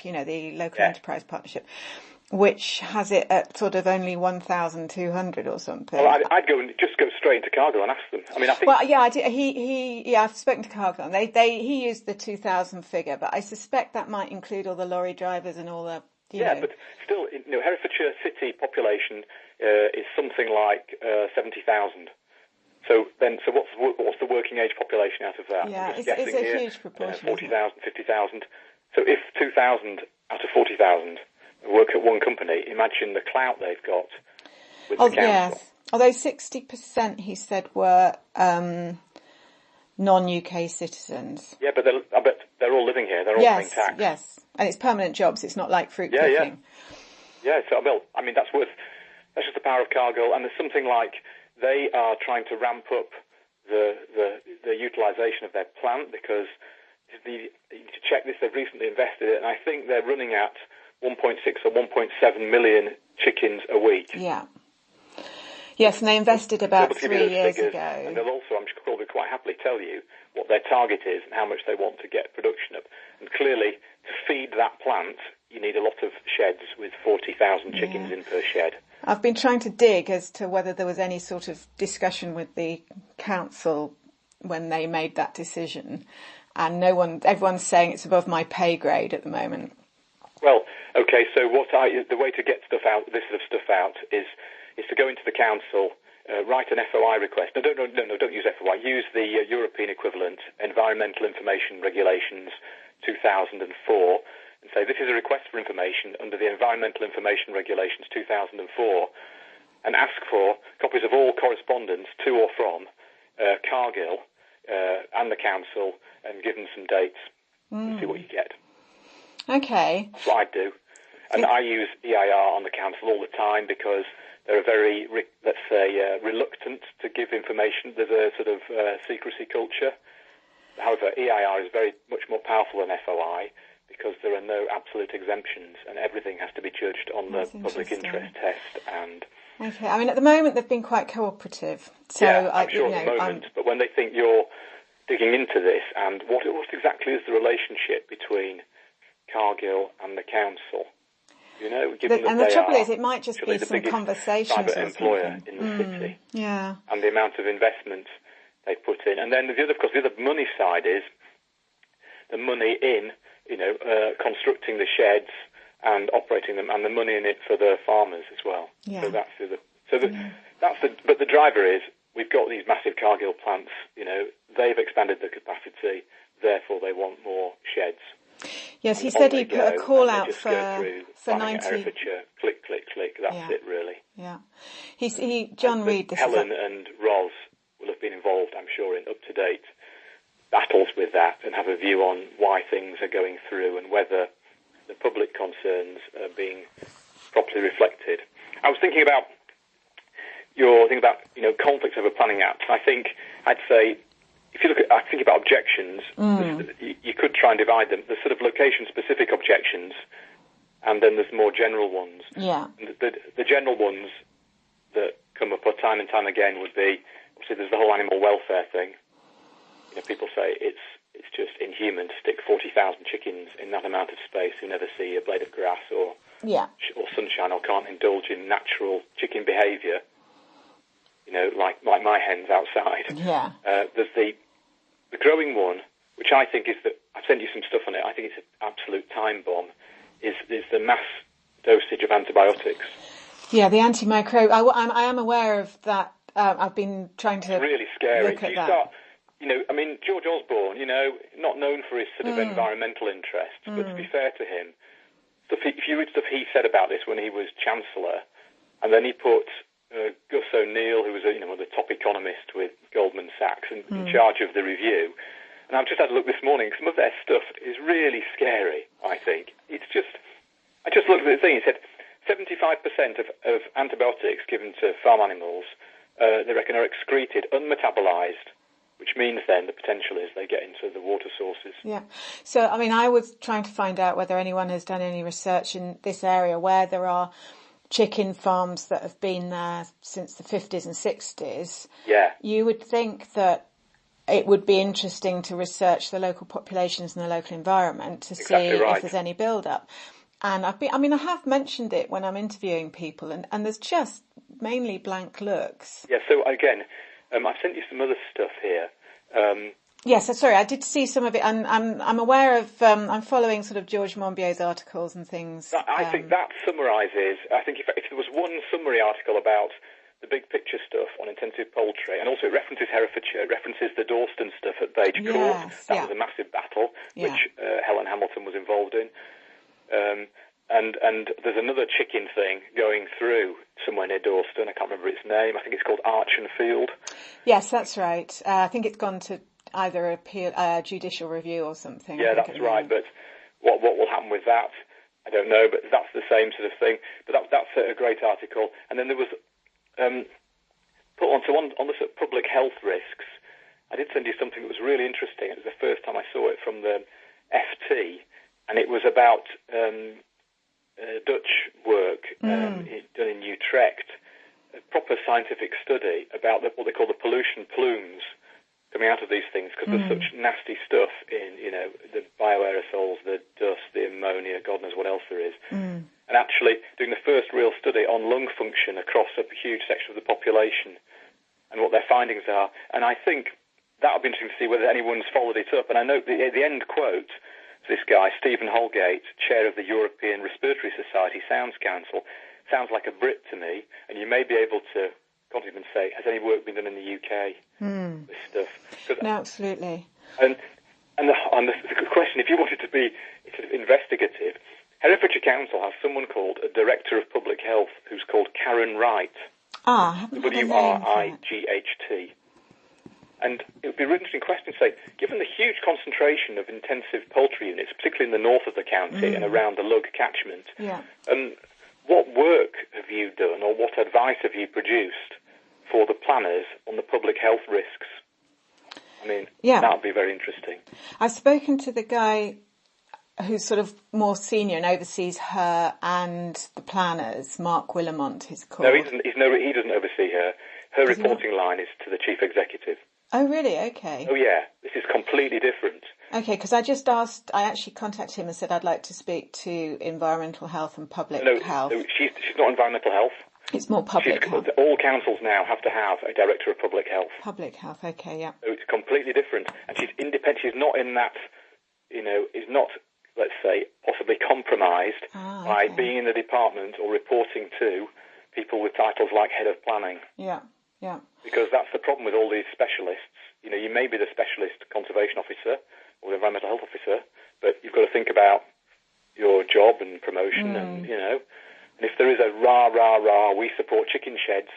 the local enterprise partnership, which has it at sort of only 1,200 or something. Well, I'd go and just go straight into Cargill and ask them. I mean, I think. Well, yeah, I did. I've spoken to Cargill. He used the 2,000 figure, but I suspect that might include all the lorry drivers and all the. But still, Herefordshire city population is something like 70,000. So what's the working age population out of that? Yeah, it's a huge proportion. 40,000, 50,000. So if 2,000 out of 40,000 work at one company, imagine the clout they've got with the council. Yes. Although 60%, he said, were non-UK citizens. Yeah, but I bet they're all living here. They're all paying tax. Yes, and it's permanent jobs. It's not like fruit picking. Yeah. So that's just the power of Cargill. And there's something like they are trying to ramp up the utilisation of their plant because to check this, they've recently invested it, and I think they're running at 1.6 or 1.7 million chickens a week. Yeah. Yes, and they invested about 3 years ago. And they'll also, I'm sure, probably quite happily tell you what their target is and how much they want to get production up. And clearly, to feed that plant, you need a lot of sheds with 40,000 chickens in per shed. I've been trying to dig as to whether there was any sort of discussion with the council when they made that decision. And everyone's saying it's above my pay grade at the moment. Well, okay, so the way to get this sort of stuff out is to go into the council, write an FOI request. No, don't use FOI. Use the European equivalent, Environmental Information Regulations 2004, and say this is a request for information under the Environmental Information Regulations 2004, and ask for copies of all correspondence to or from Cargill and the council, and give them some dates and see what you get. Okay. That's what I do. And I use EIR on the council all the time because they're very, reluctant to give information. There's a sort of secrecy culture. However, EIR is very much more powerful than FOI because there are no absolute exemptions and everything has to be judged on the public interest test. Okay, I mean, at the moment they've been quite cooperative. So I'm sure at the moment, but when they think you're digging into this and what exactly is the relationship between Cargill and the council? And the trouble is, it might just be some conversations. Private employer in the city, and the amount of investment they put in, and then the other money side is the money in, constructing the sheds and operating them, and the money in it for the farmers as well. Yeah. But the driver is we've got these massive Cargill plants. They've expanded the capacity, therefore they want more sheds. Yes, he said he put a call out for 90. Herefordshire, click, click, click. That's it, really. Yeah. John Reed. Helen and Ros will have been involved, I'm sure, in up-to-date battles with that and have a view on why things are going through and whether the public concerns are being properly reflected. I was thinking about conflicts over planning acts. I'd say, if you I think about objections, you could try and divide them. There's sort of location-specific objections, and then there's more general ones. Yeah. The general ones that come up time and time again would be, obviously, there's the whole animal welfare thing. People say it's just inhuman to stick 40,000 chickens in that amount of space who never see a blade of grass or sunshine or can't indulge in natural chicken behaviour. Like my hens outside. Yeah. There's the growing one, which I think is I've sent you some stuff on it. I think it's an absolute time bomb. Is the mass dosage of antibiotics? Yeah, the antimicrobial. I am aware of that. I've been trying to. It's really scary. Look at that. George Osborne, not known for his sort of environmental interests, but to be fair to him, if you read stuff he said about this when he was Chancellor, and then he put Gus O'Neill, who was one of the top economists with Goldman Sachs, in charge of the review. And I've just had a look this morning. Some of their stuff is really scary, I think. I just looked at the thing. It said 75% of antibiotics given to farm animals, they reckon, are excreted, unmetabolized, which means then the potential is they get into the water sources. Yeah. So, I was trying to find out whether anyone has done any research in this area where there are chicken farms that have been there since the 50s and 60s. Yeah. You would think that it would be interesting to research the local populations and the local environment to see if there's any build-up. And I have mentioned it when I'm interviewing people, and there's just mainly blank looks. Yeah, so again, I've sent you some other stuff here. Yes, sorry, I did see some of it, and I'm aware of, I'm following sort of George Monbiot's articles and things. I think that summarises, I think if there was one summary article about the big picture stuff on intensive poultry, and also it references Herefordshire, it references the Dawston stuff at Bage Court. That was a massive battle, which Helen Hamilton was involved in. And there's another chicken thing going through somewhere near Dawston. I can't remember its name. I think it's called Archenfield. Yes, that's right. I think it's gone to either judicial review or something. Yeah, that's right. But what will happen with that, I don't know. But that's the same sort of thing. But that's a great article. And then there was put on the sort of public health risks. I did send you something that was really interesting. It was the first time I saw it from the FT, and it was about Dutch work done in Utrecht, a proper scientific study about what they call the pollution plumes coming out of these things, because there's such nasty stuff in, the bioaerosols, the dust, the ammonia, God knows what else there is. And actually doing the first real study on lung function across a huge section of the population and what their findings are. And I think that would be interesting to see whether anyone's followed it up. And I note the end quote, this guy, Stephen Holgate, chair of the European Respiratory Society Sounds Council, sounds like a Brit to me, and you may be able to, can't even say, has any work been done in the UK? This stuff. No, absolutely. And the question, if you wanted to be sort of investigative, Herefordshire Council has someone called a Director of Public Health who's called Karen Wright. I haven't heard her name. Wright. And it would be a really interesting question to say, given the huge concentration of intensive poultry units, particularly in the north of the county and around the Lug catchment, what work have you done or what advice have you produced for the planners on the public health risks? I mean, that would be very interesting. I've spoken to the guy who's sort of more senior and oversees her and the planners, Mark Willamont, he's called. No, he doesn't oversee her. Her reporting line is to the chief executive. Oh, really? Okay. Oh, yeah. This is completely different. Okay, because I actually contacted him and said I'd like to speak to environmental health and public health. No, she's not environmental health. It's more public health. All councils now have to have a director of public health. Public health, okay, yeah. So it's completely different. And she's independent. She's not in that, is not, let's say, possibly compromised by being in the department or reporting to people with titles like head of planning. Yeah. Yeah. Because that's the problem with all these specialists. You may be the specialist conservation officer or the environmental health officer, but you've got to think about your job and promotion and, and if there is a rah, we support chicken sheds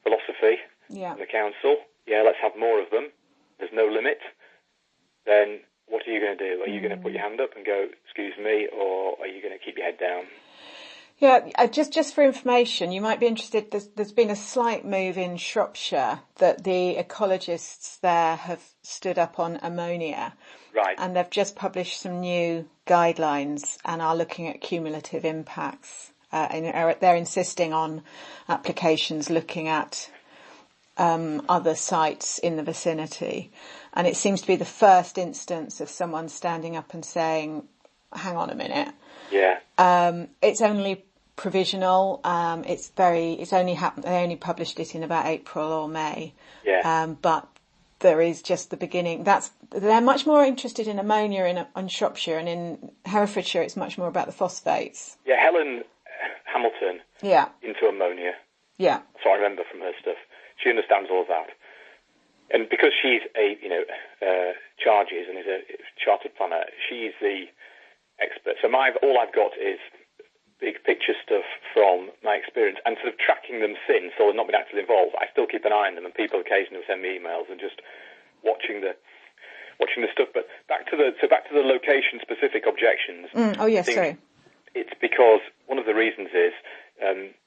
philosophy in the council, let's have more of them, there's no limit, then what are you going to do? Are you going to put your hand up and go, excuse me, or are you going to keep your head down? Yeah, just for information, you might be interested, there's been a slight move in Shropshire that the ecologists there have stood up on ammonia. Right. And they've just published some new guidelines and are looking at cumulative impacts. They're insisting on applications looking at other sites in the vicinity. And it seems to be the first instance of someone standing up and saying, hang on a minute. Yeah. It's only provisional. It's only happened. They only published it in about April or May. Yeah. But there is just the beginning. They're much more interested in ammonia in Shropshire, and in Herefordshire, it's much more about the phosphates. Yeah, Helen Hamilton. Yeah. Into ammonia. Yeah. So I remember from her stuff. She understands all of that, and because she's charges and is a chartered planner, she's the expert. So all I've got is big picture stuff from my experience and sort of tracking them since, so I've not been actively involved. I still keep an eye on them, and people occasionally send me emails and just watching the stuff. But back to the location specific objections. Oh yes, sorry. It's because one of the reasons is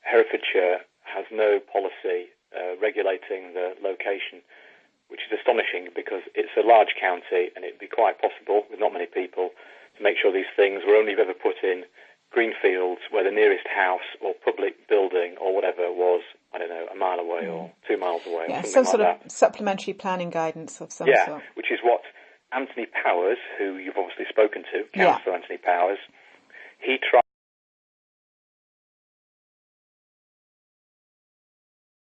Herefordshire has no policy regulating the location, which is astonishing because it's a large county and it'd be quite possible with not many people to make sure these things were only ever put in greenfields where the nearest house or public building or whatever was, I don't know, a mile away or 2 miles away. anyway. Yeah, or some something sort like of supplementary planning guidance of some that. sort. Yeah, which is what Anthony Powers, who you've obviously spoken to, Yeah. Councillor Anthony Powers, he tried